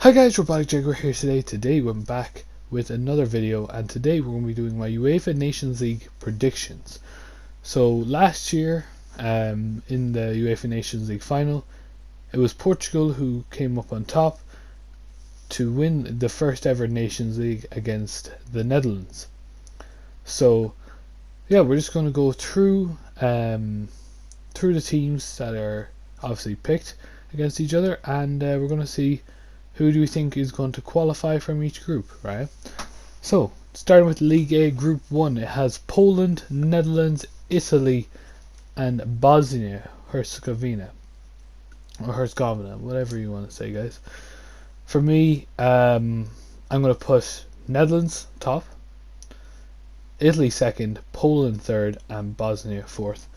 Hi guys, Robotic Jaguar here today. Today we're back with another video, and today we're going to be doing my UEFA Nations League predictions. So last year, in the UEFA Nations League final, it was Portugal who came up on top to win the first ever Nations League against the Netherlands. So yeah, we're just going to go through the teams that are obviously picked against each other, and we're going to see who do we think is going to qualify from each group, right? So, starting with League A, Group 1, it has Poland, Netherlands, Italy, and Bosnia-Herzegovina. Or Herzegovina, whatever you want to say, guys. For me, I'm going to put Netherlands top, Italy second, Poland third, and Bosnia fourth.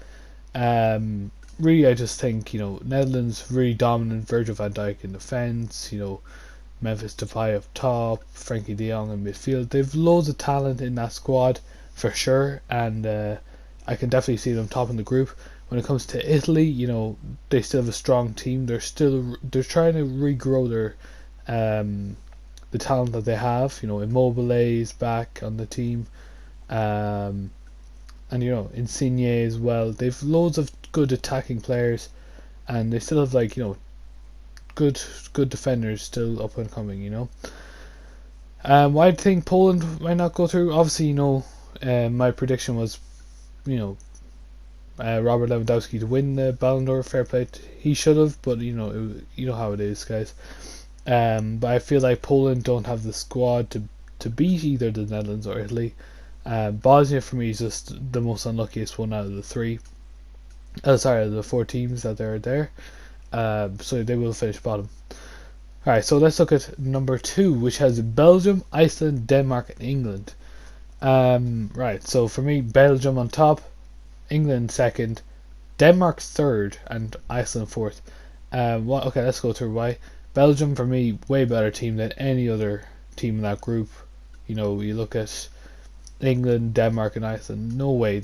Really, I just think, Netherlands really dominant, Virgil van Dijk in defence, Memphis Depay up top, Frankie de Jong in midfield. They've loads of talent in that squad for sure, and I can definitely see them topping the group. When it comes to Italy, they still have a strong team. They're trying to regrow their the talent that they have. Immobile is back on the team, and Insigne as well. They've loads of good attacking players, and they still have good defenders still up and coming. Why I think Poland might not go through. Obviously, my prediction was, Robert Lewandowski to win the Ballon d'Or. Fair play, he should have, but you know how it is, guys. But I feel like Poland don't have the squad to beat either the Netherlands or Italy. Bosnia for me is just the most unluckiest one out of the three. Out of the four teams that are there. So they will finish bottom. Alright, so let's look at number 2, which has Belgium, Iceland, Denmark, and England. Right, so for me, Belgium on top, England second, Denmark third, and Iceland fourth. Okay, let's go through why. Belgium for me, way better team than any other team in that group. You look at England, Denmark, and Iceland. No way,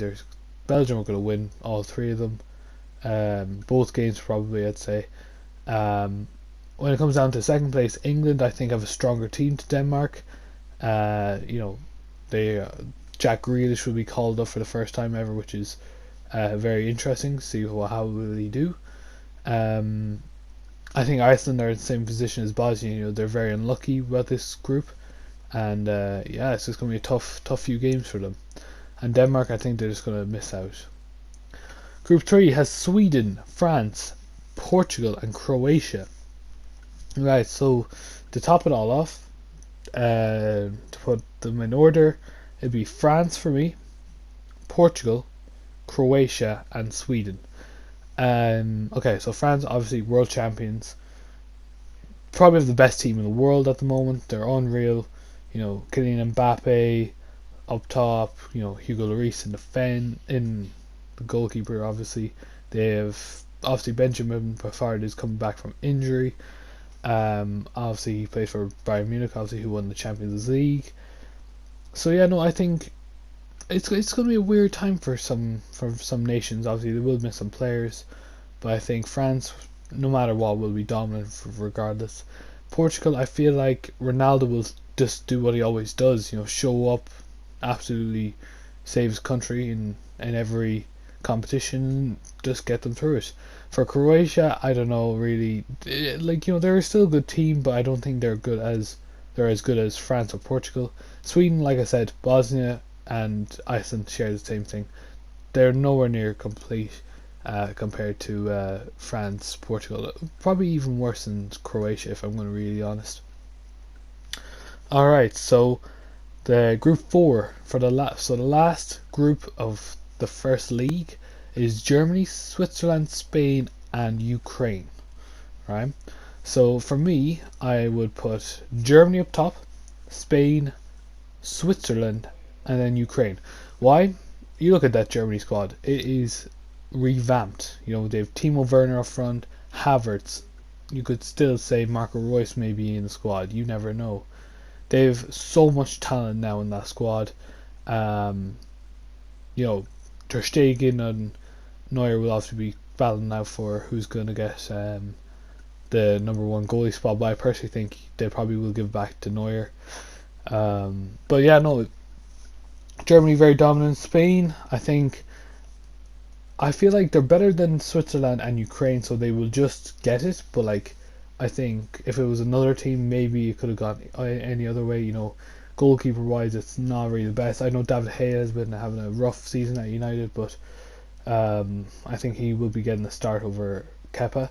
Belgium are going to win all three of them. Both games probably, I'd say. When it comes down to second place, England I think have a stronger team to Denmark. Jack Grealish will be called up for the first time ever, which is very interesting. See how will he do. I think Iceland are in the same position as Bosnia. They're very unlucky about this group, and it's just going to be a tough few games for them. And Denmark, I think they're just going to miss out. Group 3 has Sweden, France, Portugal, and Croatia. Right, so to top it all off, to put them in order, it'd be France for me, Portugal, Croatia, and Sweden. Okay, so France, obviously world champions, probably have the best team in the world at the moment. They're unreal. Kylian Mbappe up top, Hugo Lloris in the goalkeeper. Obviously, they have Benjamin Pavard is coming back from injury. Obviously he played for Bayern Munich, obviously, who won the Champions League. So I think it's going to be a weird time for some nations. Obviously, they will miss some players, but I think France, no matter what, will be dominant regardless. Portugal, I feel like Ronaldo will just do what he always does. Show up, absolutely save his country in every competition, just get them through it. For Croatia, I don't know really. They're still a good team, but I don't think they're as good as France or Portugal. Sweden, like I said, Bosnia and Iceland share the same thing. They're nowhere near complete compared to France, Portugal. Probably even worse than Croatia, if I'm going to be really honest. Alright, so the group 4 for the last group of the first league is Germany, Switzerland, Spain, and Ukraine. Right? So for me, I would put Germany up top, Spain, Switzerland, and then Ukraine. Why? You look at that Germany squad, it is revamped. They have Timo Werner up front, Havertz. You could still say Marco Reus may be in the squad. You never know. They have so much talent now in that squad. Ter Stegen and Neuer will obviously be battling now for who's going to get the number one goalie spot, but I personally think they probably will give back to Neuer. But yeah, no, Germany very dominant. Spain, I feel like they're better than Switzerland and Ukraine, so they will just get it. But like, I think if it was another team, maybe it could have gone any other way. Goalkeeper wise, it's not really the best. I know David Gea has been having a rough season at United, but I think he will be getting the start over Kepa.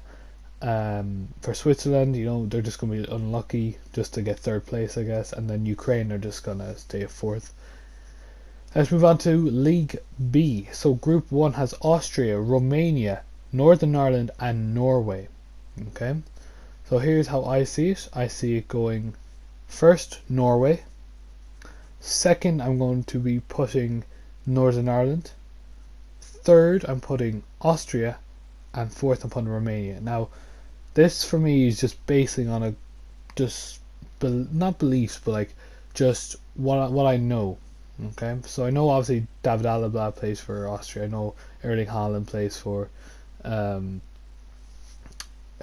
For Switzerland, they're just going to be unlucky just to get third place, I guess, and then Ukraine are just going to stay at fourth. Let's move on to League B. So Group 1 has Austria, Romania, Northern Ireland, and Norway. Okay, so here's how I see it. I see it going first Norway. Second, I'm going to be putting Northern Ireland. Third, I'm putting Austria. And fourth, I'm putting Romania. Now, this for me is just basing on not beliefs, but like just what I know. Okay, so I know obviously David Alaba plays for Austria. I know Erling Haaland plays for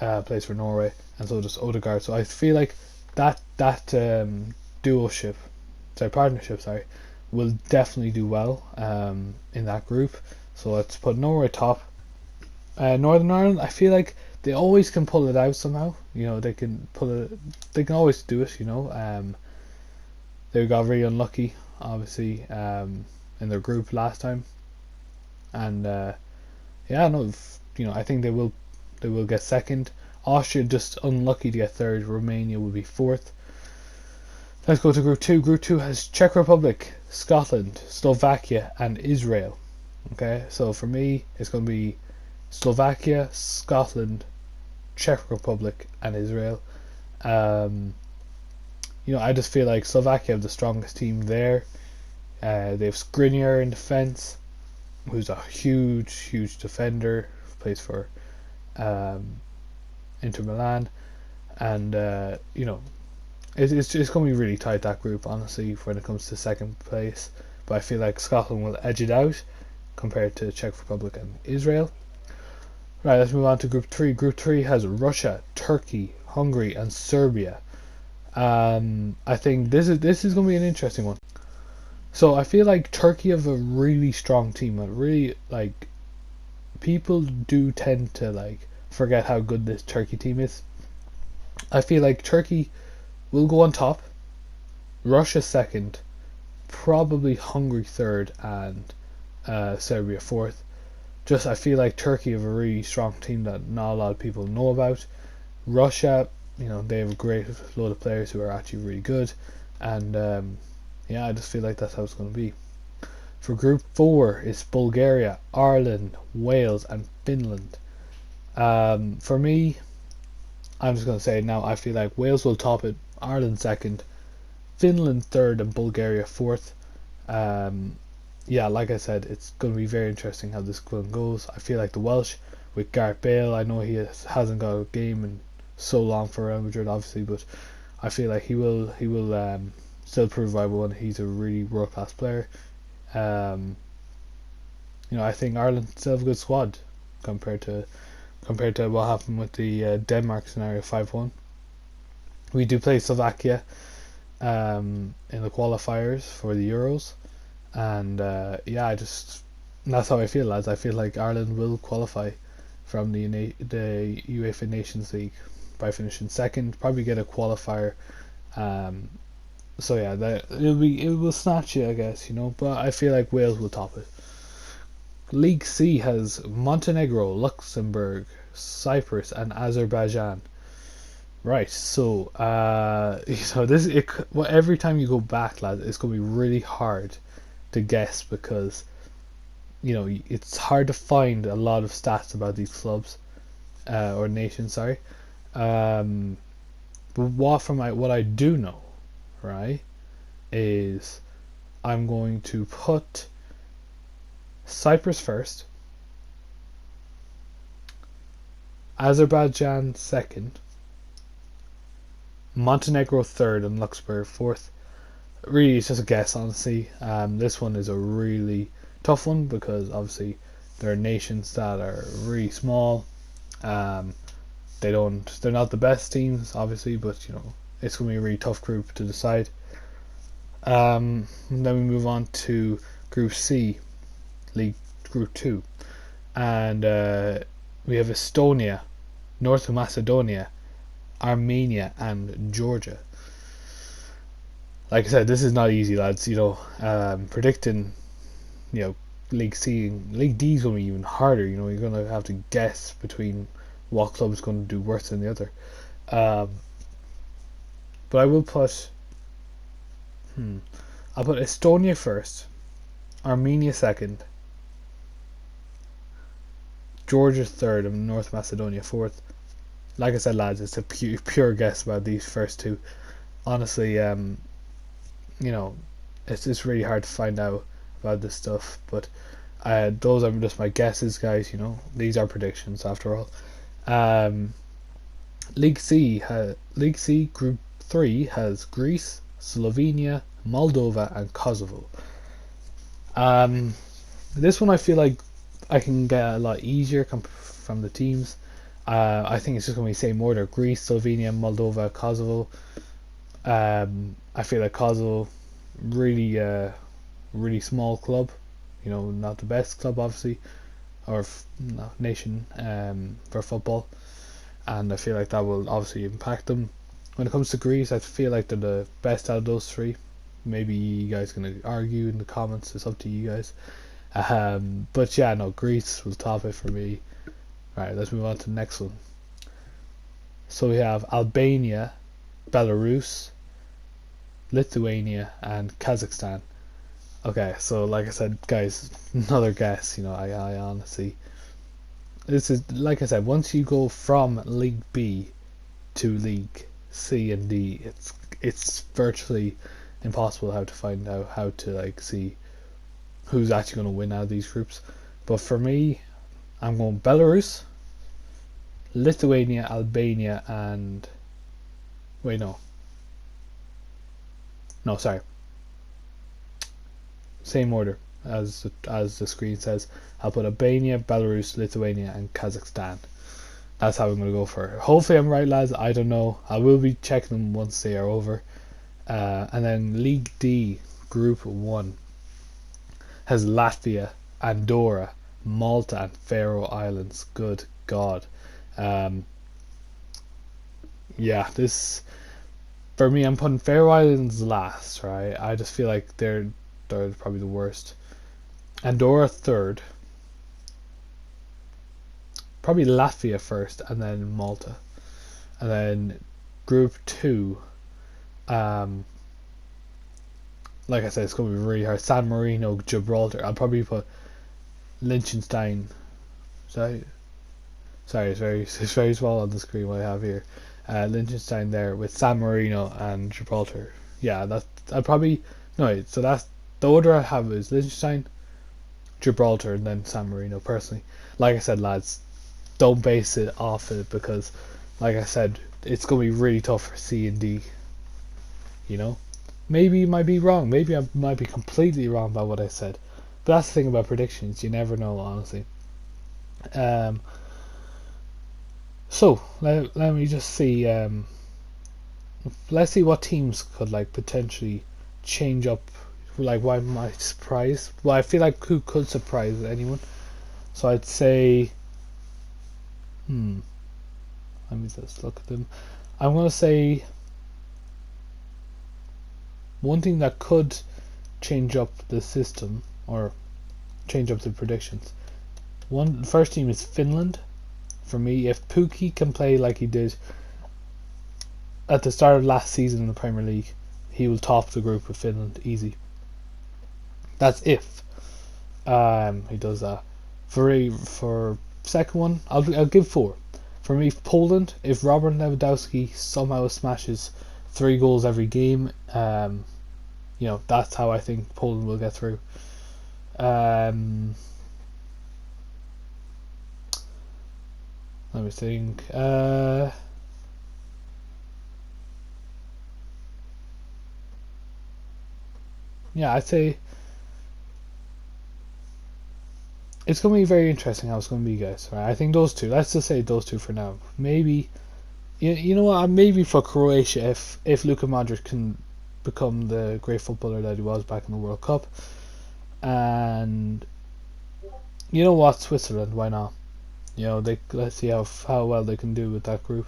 Norway, and so does Odegaard. So I feel like that partnership, will definitely do well in that group. So let's put Norway top. Northern Ireland, I feel like they always can pull it out somehow. They can pull it. They can always do it. They got very unlucky, obviously, in their group last time, and I think they will get second. Austria just unlucky to get third. Romania will be fourth. Let's go to Group 2. Group 2 has Czech Republic, Scotland, Slovakia, and Israel. Okay, so for me, it's going to be Slovakia, Scotland, Czech Republic, and Israel. I just feel like Slovakia have the strongest team there. They have Skriniar in defence, who's a huge defender, plays for Inter Milan, and it's going to be really tight, that group, honestly, when it comes to second place. But I feel like Scotland will edge it out compared to Czech Republic and Israel. Right, let's move on to Group 3. Group 3 has Russia, Turkey, Hungary, and Serbia. I think this is going to be an interesting one. So I feel like Turkey have a really strong team. People do tend to forget how good this Turkey team is. I feel like Turkey will go on top, Russia second, probably Hungary third, and Serbia fourth. I feel like Turkey have a really strong team that not a lot of people know about. Russia, they have a great load of players who are actually really good, and I just feel like that's how it's going to be. For Group 4, it's Bulgaria, Ireland, Wales, and Finland. For me, I'm just going to say it now, I feel like Wales will top it, Ireland second, Finland third, and Bulgaria fourth. Like I said, it's going to be very interesting how this one goes. I feel like the Welsh with Gareth Bale, I know he hasn't got a game in so long for Real Madrid, obviously, but I feel like he will still prove viable, and he's a really world class player. I think Ireland still have a good squad compared to what happened with the Denmark scenario 5-1. We do play Slovakia in the qualifiers for the Euros, and that's how I feel, lads. I feel like Ireland will qualify from the UEFA Nations League by finishing second, probably get a qualifier. It will snatch you, I guess, but I feel like Wales will top it. League C has Montenegro, Luxembourg, Cyprus, and Azerbaijan. Right, so every time you go back, lads, it's going to be really hard to guess, because it's hard to find a lot of stats about these clubs or nations. Sorry, but what I do know, right, is I'm going to put Cyprus first, Azerbaijan second, Montenegro third, and Luxembourg fourth. Really, it's just a guess, honestly. This one is a really tough one, because obviously there are nations that are really small. they're not the best teams, obviously, but it's going to be a really tough group to decide. Then we move on to Group C, Group 2, and we have Estonia, North Macedonia, Armenia, and Georgia. Like I said, this is not easy, lads. Predicting, League C and League D is going to be even harder. You're going to have to guess between what club is going to do worse than the other. But I will put, I'll put Estonia first, Armenia second, Georgia third, and North Macedonia fourth. Like I said, lads, it's a pure guess about these first two. Honestly, it's just really hard to find out about this stuff, but those are just my guesses, guys. These are predictions after all. League C Group 3 has Greece, Slovenia, Moldova, and Kosovo. This one I feel like I can get a lot easier from the teams. I think it's just going to be the same order: Greece, Slovenia, Moldova, Kosovo. I feel like Kosovo, really small club, not the best club obviously, or nation for football, and I feel like that will obviously impact them. When it comes to Greece, I feel like they're the best out of those three. Maybe you guys can argue in the comments, it's up to you guys. But yeah, no, Greece will top it for me. Right, let's move on to the next one. So we have Albania, Belarus, Lithuania, and Kazakhstan. Okay, so like I said, guys, another guess. I honestly, this is, like I said, once you go from League B to League C and D, it's virtually impossible how to find out how to see who's actually going to win out of these groups. But for me, I'm going Belarus, Lithuania, Albania, and sorry, same order as the screen says. I'll put Albania, Belarus, Lithuania, and Kazakhstan. That's how I'm going to go for it. Hopefully I'm right, lads. I don't know. I will be checking them once they are over. And then League D, Group 1, has Latvia, Andorra, Malta, and Faroe Islands. Good God. This, for me, I'm putting Faroe Islands last, right? I just feel like they're probably the worst. Andorra third. Probably Latvia first, and then Malta. And then Group 2, like I said, it's going to be really hard. San Marino, Gibraltar. I'll probably put Liechtenstein. Sorry, it's very small on the screen what I have here. Liechtenstein there with San Marino and Gibraltar. Yeah, I'd probably no. So that's the order I have is Liechtenstein, Gibraltar, and then San Marino. Personally, like I said, lads, don't base it off it because, like I said, it's going to be really tough for C and D. Maybe you might be wrong. Maybe I might be completely wrong about what I said. But that's the thing about predictions. You never know, honestly. So let me just see. Let's see what teams could potentially change up. What might surprise. Well, I feel like who could surprise anyone. So I'd say. Let me just look at them. I'm gonna say one thing that could change up the system or change up the predictions. The first team is Finland. For me, if Pukki can play like he did at the start of last season in the Premier League, he will top the group with Finland easy. That's if he does that. For second one, I'll give 4. For me, Poland. If Robert Lewandowski somehow smashes 3 goals every game, that's how I think Poland will get through. Let me think. I'd say it's going to be very interesting how it's going to be, guys. Right? I think those two. Let's just say those two for now. Maybe, you know what? Maybe for Croatia, if Luka Modric can become the great footballer that he was back in the World Cup, and you know what, Switzerland, why not? You know, let's see how well they can do with that group.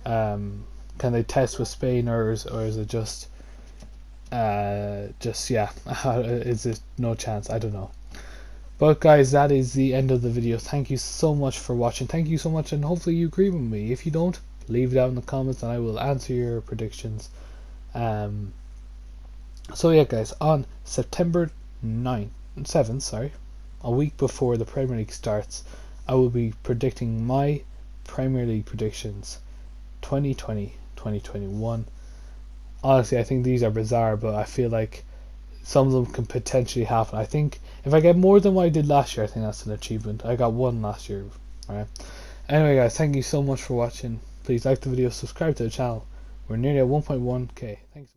Can they test with Spain, or is it just yeah? Is it no chance? I don't know. But guys, that is the end of the video. Thank you so much for watching. Thank you so much, and hopefully you agree with me. If you don't, leave it down in the comments and I will answer your predictions. So yeah, guys, on September 7th, sorry, a week before the Premier League starts, I will be predicting my Premier League predictions 2020-2021. Honestly, I think these are bizarre, but I feel like some of them can potentially happen. I think if I get more than what I did last year, I think that's an achievement. I got one last year. Alright. Anyway, guys, thank you so much for watching. Please like the video, subscribe to the channel. We're nearly at 1.1k. Thanks.